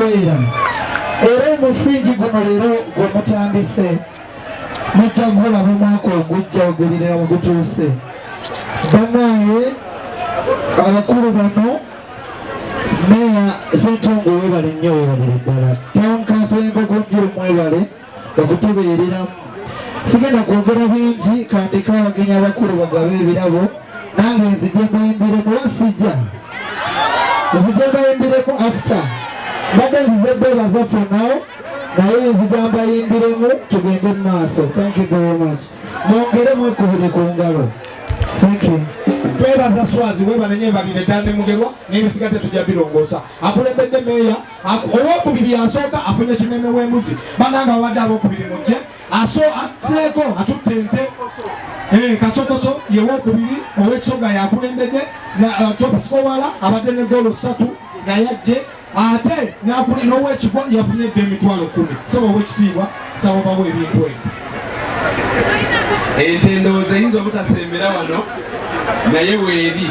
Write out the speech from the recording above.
ebiseera era omusingi guno leero gwe mutandise mujja gulaba omwaka ogujja ogulirira we gutuuse. Bannaaye abakulu bano meya Ssentongo webale nnyo webalire ddala town council y'Enkogonjiro mwebale okutubeereramu. Sigenda kwogera bingi kandika abagenyi abakulu bagabe ebirabo nange nzije mbayimbiremu wasijja nzije mbayimbiremu after mbadde nzize bebaza for now naye nzija mbayimbiremu tugende mu maaso. Thank you very much. Mwongere mwekubire ku ngalo. Thank you. Twebaza Swazi webale nnyo ebalire ddala ne Mugerwa n'ebisigadde tujja birongoosa. Akulembedde meeya owokubiri asooka afunye kimeme w'embuzi bannanga babadde abokubiri mujje ateeko atutte ente Kasokoso ye wokubiri ow'Ekisoga yakulembedde top scorer abadde ne goolo 3 naye ajje ate n'ow'Ekigwa yafunye emitwalo 10. Saba ow'ekitiibwa saba bawe ebintu ebyo. Ente ndowooza eyinza obutasembera wano naye weeri.